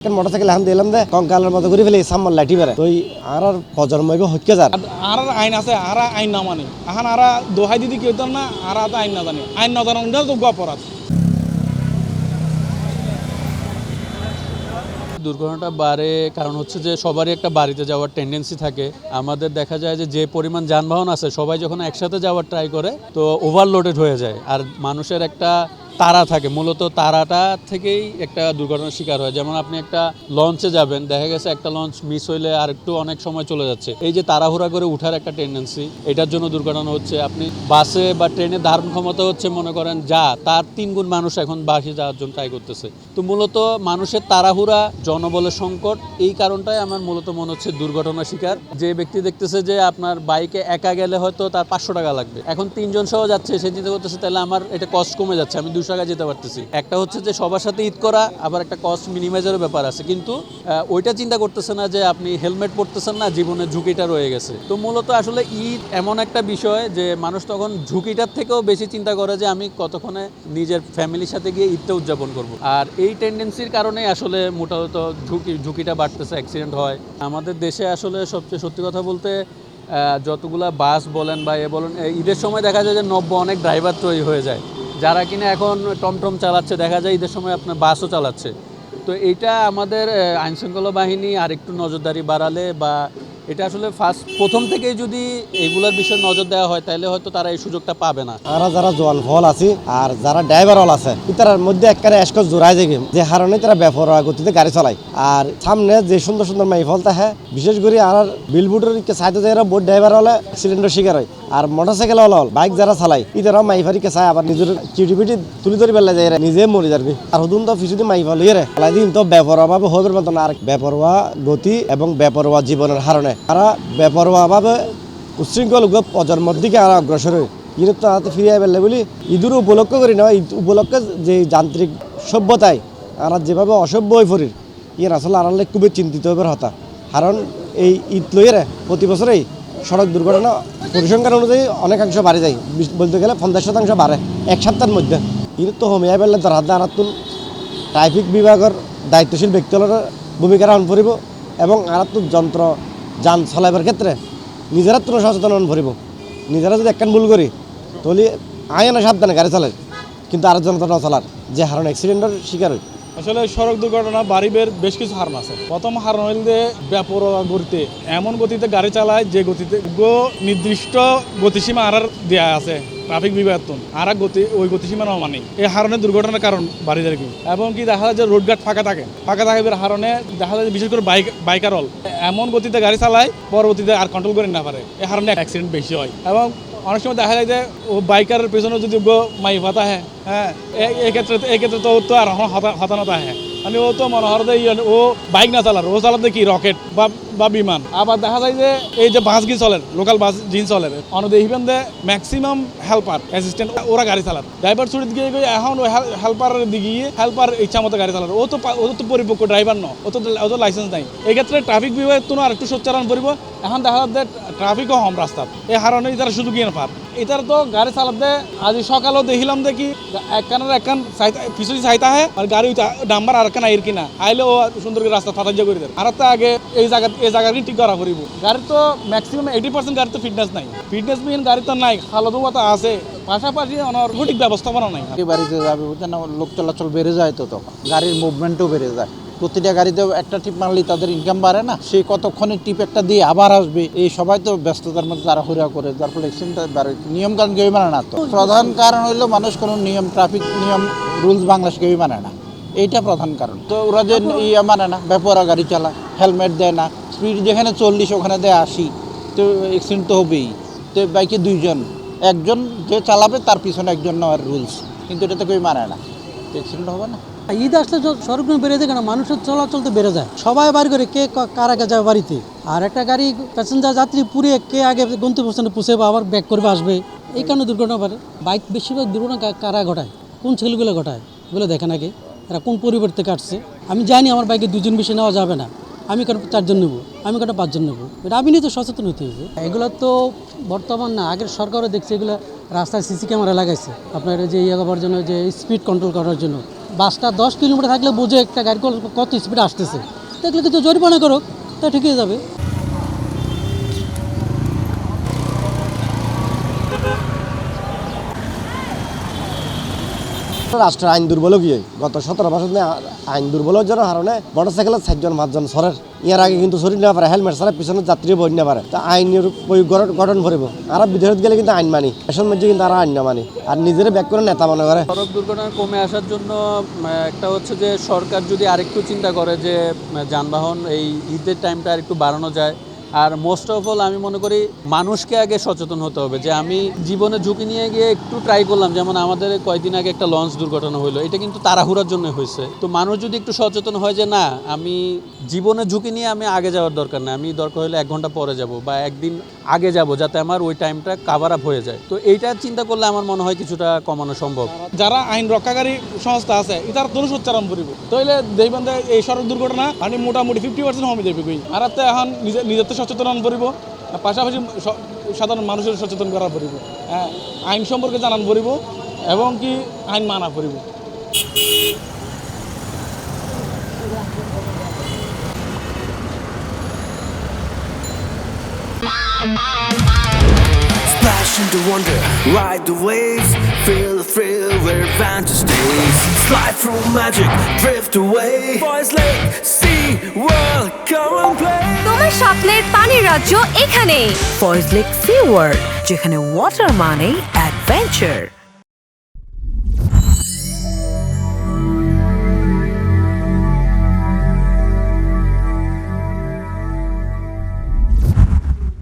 Motorcycle এখন দিলাম দে কঙ্কালের মতো করে ফেলে সাম্মার লাঠি বেড়ে তো আর প্রজন্মকে হইকে যার আর আইন আছে আর আইন না মানে এখন আর দোহাই দিদি কেউ না আর আইন না জানি আইন না জানা তো অপরাধ। দুর্ঘটনাটা বাড়ে কারণ হচ্ছে যে সবারই একটা বাড়িতে যাওয়ার টেন্ডেন্সি থাকে। আমাদের দেখা যায় যে পরিমাণ যানবাহন আছে সবাই যখন একসাথে যাওয়ার ট্রাই করে তো ওভারলোডেড হয়ে যায়, আর মানুষের একটা তাড়া থাকে, মূলত তাড়াটা থেকেই একটা দুর্ঘটনার শিকার হয়। যেমন আপনি একটা লঞ্চে যাবেন, দেখা গেছে একটা লঞ্চ মিস হইলে আর একটু অনেক সময় চলে যাচ্ছে, এই যে তাড়াহুড়া করে উঠার একটা টেন্ডেন্সি, এটার জন্য দুর্ঘটনা হচ্ছে। আপনি বাসে বা ট্রেনে ধারণ ক্ষমতা হচ্ছে মনে করেন যা তার 3 গুণ মানুষ এখন বাসে যাওয়ার জন্য ট্রাই করতেছে। তো মূলত মানুষের তাড়াহুড়া, জনবলের সংকট, এই কারণটাই আমার মূলত মনে হচ্ছে দুর্ঘটনার শিকার। যে ব্যক্তি দেখতেছে যে আপনার বাইকে একা গেলে হয়তো তার 500 টাকা লাগবে, এখন 3 জন সহ যাচ্ছে, সে চিন্তা করতেছে তাহলে আমার এটা কস্ট কমে যাচ্ছে, আমি 200 টাকা যেতে পারতেছি। একটা হচ্ছে যে সবার সাথে ঈদ করা, আবার একটা কস্ট মিনিমাইজারের ব্যাপার আছে, কিন্তু ওইটা চিন্তা করতেছে না যে আপনি হেলমেট পরতেছেন না, জীবনের ঝুঁকিটা রয়ে গেছে। তো মূলত আসলে ঈদ এমন একটা বিষয় যে মানুষ তখন ঝুঁকিটার থেকেও বেশি চিন্তা করে যে আমি কতক্ষণে নিজের ফ্যামিলির সাথে গিয়ে ঈদটা উদযাপন করব। আর এই টেন্ডেন্সির কারণেই আসলে মোটামুটি ঝুঁকিটা বাড়তেছে, অ্যাক্সিডেন্ট হয় আমাদের দেশে। আসলে সবচেয়ে সত্যি কথা বলতে যতগুলা বাস বলেন বা বলেন, ঈদের সময় দেখা যায় যে নব্য অনেক ড্রাইভার তৈরি হয়ে যায়, যারা কিনা এখন টমটম চালাচ্ছে, দেখা যায় ঈদের সময় আপনার বাসও চালাচ্ছে। তো এইটা আমাদের আইনশৃঙ্খলা বাহিনী আর একটু নজরদারি বাড়ালে, বা এটা আসলে প্রথম থেকেই যদি এইগুলোর বিষয়ে নজর দেওয়া হয় তাহলে হয়তো তারা এই সুযোগটা পাবে না। আর যারা জোয়ান ফল আছে আর যারা ড্রাইভার হল আছে তার মধ্যে একবারে এসকো জোড়াই যাবে, যে কারণে তারা বেপরোয়া গতিতে গাড়ি চালায়। আর সামনে যে সুন্দর সুন্দর মাই ফল থাকে, বিশেষ করে আর বিলবুটের সাইডে যারা বোট ড্রাইভার হলে সিলিন্ডার শিকার হয়। আর মোটরসাইকেল হল বাইক যারা চালায় ইতারাও মাইফারিকে চায়, আবার নিজের চিটিপিটি তুলি ধরে বেলা যায়, নিজে মরে যাবে। আর হুদুন তো পিছুতে মাইফল ইয়ে চালাই দিন তো বেপরোয়া ভাবে হবে মতন, আর বেপরোয়া গতি এবং বেপরোয়া জীবনের কারণে তারা বেপরোয়া ভাবে উচ্ছৃঙ্খল প্রজন্মর দিকে আর অগ্রসর হয়। কিন্তু তাতে ফিরিয়ে পেলে বলি ঈদের উপলক্ষ করি না, ঈদ উপলক্ষে যে যান্ত্রিক সভ্যতায় আর যেভাবে অসভ্য হয়ে পড়ি, ইয়ে আসলে আড়ালে খুবই চিন্তিত হবার হতা। কারণ এই ঈদ লইয়ে প্রতি বছরেই সড়ক দুর্ঘটনা পরিসংখ্যান অনুযায়ী অনেকাংশ বাড়ে যায়, বলতে গেলে 50% বাড়ে এক সপ্তাহের মধ্যে। কিন্তু তো হোমিয়া পেলে তার হাতে আনাতুন ট্রাফিক বিভাগের দায়িত্বশীল ব্যক্তিগুলোর ভূমিকা গ্রহণ করিব এবং আনাতুন যন্ত্র যান চলাইবার ক্ষেত্রে নিজেরা তো সচেতন করিব। নিজেরা যদি একখান ভুল করি তাহলে আইনে সাবধানে গাড়ি চালায়, কিন্তু আরেকজন তো না চলার, যে কারণে অ্যাক্সিডেন্টের শিকার হয়। আসলে সড়ক দুর্ঘটনা বাড়িবের বেশ কিছু হারণ আছে। প্রথম হারণ হইল যে বেপরোয়া গতিতে, এমন গতিতে গাড়ি চালায় যে গতিতে নির্দিষ্ট গতিসীমা আর দেওয়া আছে ট্রাফিক বিভাগ, আর ওই গতিসীমা না মানে এই হারণে দুর্ঘটনার কারণ বাড়ি যায়। এবং কি দেখা যায় যে রোডঘাট ফাঁকা থাকে হারণে দেখা যায় বিশেষ করে বাইকার হল এমন গতিতে গাড়ি চালায় পরবর্তীতে আর কন্ট্রোল করে না পারে, এই হারণে অ্যাক্সিডেন্ট বেশি হয়। এবং অনেক সময় দেখা যায় যে ও বাইকারের পেছনে যদি মাই ভাতা হ্যাঁ এক্ষেত্রে তো আর হতানতা মানে ও তো মনে হয় যে ও বাইক না চালার, ও চালাতে কি রকেট বা বিমান। আবার দেখা যায় যে এই যে বাস গি চলেন, লোকাল বাস জিন চলেন অনদে even they maximum helper assistant ওরা গাড়ি চালার, ড্রাইভার ছুটিতে গিয়ে এখন ওই হেল্পারের দিকে গিয়ে হেল্পার ইচ্ছা মতো গাড়ি চালার, ও তো পরিপক্ক ড্রাইভার ন, ও তো লাইসেন্স নাই। এই ক্ষেত্রে ট্রাফিক বিভাগ তো আর একটু সোচ্চারণ করিব। এখন দেখা যাচ্ছে ট্রাফিকও হম রাস্তার, এই হারণে তারা সুযোগ ইয়ে পার। এটার তো গাড়ি চালাতে আজি সকালেও দেখিলাম দেখি একখান পিছনে চাইতা হয় আর গাড়ি ডাম্বার আর একখান আইর কিনা আইলে ও সুন্দর করে রাস্তা ফাটাইয়া করে দেয়। আর তো আগে এই জায়গা ঠিক করা করিব। গাড়ি তো ম্যাক্সিমাম 80% গাড়ি তো ফিটনেস নাই, ফিটনেসবিহীন গাড়ি তো নাই, খালদুবাতা আছে, পাশাপাশি সঠিক ব্যবস্থাপনা নাই। বাড়িতে যাবে বুঝছেন, লোক চলাচল বেড়ে যায়, তো তখন গাড়ির মুভমেন্টও বেড়ে যায়। প্রতিটা গাড়িতে একটা টিপ মারলেই তাদের ইনকাম বাড়ে না, সেই কতক্ষণে টিপ একটা দিয়ে আবার আসবে, এই সবাই তো ব্যস্ততার মধ্যে তাড়াহুড়া করে, যার ফলে অ্যাক্সিডেন্টটা বাড়ে। নিয়ম কারণ কেউই মানে না। তো প্রধান কারণ হইলো মানুষ কোনো নিয়ম, ট্রাফিক নিয়ম রুলস বাংলাদেশ কেউই মানে না, এইটা প্রধান কারণ। তো ওরা যে মানে না, বেপরোয়া গাড়ি চালায়, হেলমেট দেয় না, স্পিড যেখানে 40 ওখানে দেয় 80, তো অ্যাক্সিডেন্ট তো হবেই। তো বাইকে 2 জন, একজন যে চালাবে তার পিছনে একজন নেওয়ার রুলস, কিন্তু এটা তো কেউ মানে না, অ্যাক্সিডেন্ট হবে না। ঈদ আসলে সড়কগুলো বেড়ে যায় কেন, মানুষের চলাচল তো বেড়ে যায়, সবাই বাড়ি করে কে কার আগে যাবে বাড়িতে। আর একটা গাড়ি প্যাসেঞ্জার যাত্রী পুড়ে কে আগে গন্তব্যস্থানে পৌঁছাবে আবার ব্যাক করবে আসবে, এই কারণে দুর্ঘটনা বাড়ে। বাইক বেশিরভাগ দুর্ঘটনা কারা ঘটায়, কোন ছেলেগুলো ঘটায় এগুলো দেখেন আগে, এরা কোন পরিবর্তে কাটছে। আমি জানি আমার বাইকে 2 জন বেশি নেওয়া যাবে না, আমি কেন 4 জন নেবো, আমি কেন 5 জন নেবো, এটা আমি নিয়ে তো সচেতন হতে হবে। এগুলো তো বর্তমান না, আগের সরকারও দেখছে এগুলো রাস্তায় সিসি ক্যামেরা লাগাইছে আপনার যে ইয়ে করার জন্য, যে স্পিড কন্ট্রোল করার জন্য, বাসটা 10 কিলোমিটার থাকলে বুঝে একটা গাড়ি কত স্পিডে আসতেছে, দেখলে কিন্তু জরিমানা করুক, তা ঠিক হয়ে যাবে। রাষ্ট্রের আইন দুর্বল কি গত 17 বছর ধরে আইন দুর্বলের জন্য কারণে মোটরসাইকেলের 4জন 5জন সরের ইয়ার আগে কিন্তু শরীর না পারে, হেলমেট ছাড়া পিছনে যাত্রী বই না পারে, তা আইনের প্রয়োগ গঠন করিব। আর বিদেশত গেলে কিন্তু আইন মানি, এসব মধ্যে কিন্তু আর আইন না মানি, আর নিজের ব্যাক করে নেতা মনে করে। সড়ক দুর্ঘটনা কমে আসার জন্য একটা হচ্ছে যে সরকার যদি আরেকটু চিন্তা করে যে যানবাহন এই ঈদের টাইমটা আরেকটু বাড়ানো যায়। আর মোস্ট অফ অল আমি মনে করি মানুষকে আগে সচেতন হতে হবে যে আমি জীবনে ঝুঁকি নিয়ে গিয়ে একটু ট্রাই করলাম, যেমন আমাদের কয়েকদিন আগে একটা লঞ্চ দুর্ঘটনা হলো, এটা কিন্তু তাড়াহুড়ার জন্য হয়েছে। তো মানুষ যদি একটু সচেতন হয় যে না, আমি জীবনে ঝুঁকি নিয়ে আমি আগে যাওয়ার দরকার না, আমি দরকার হলে 1 ঘন্টা পরে যাব বা একদিন আগে যাব, যাতে আমার ওই টাইমটা কাভার আপ হয়ে যায়। তো এইটা চিন্তা করলে আমার মনে হয় কিছুটা কমানো সম্ভব। যারা আইন রক্ষাকারী সংস্থা আছে এটার দোষ উচ্চারণ করিব, তাইলে দেখবেন যে এই সড়ক দুর্ঘটনা মানে মোটামুটি 50% কমে যাবে। আর তো এখন নিজের তো সচেতন করিব, পাশাপাশি সাধারণ মানুষের সচেতন করা পড়িব, হ্যাঁ, আইন সম্পর্কে জানান পড়িব এবং কি আইন মানা পড়িব। Splash into wonder, ride the waves, feel the thrill where adventure stays. Slide through magic, drift away. Boys Lake, sea, world, come and play. তোমার স্বপ্নের পানির রাজ্য এখানে, ফয়েজ লেক সি ওয়ার্ল্ড, যেখানে ওয়াটার মানেই অ্যাডভেঞ্চার।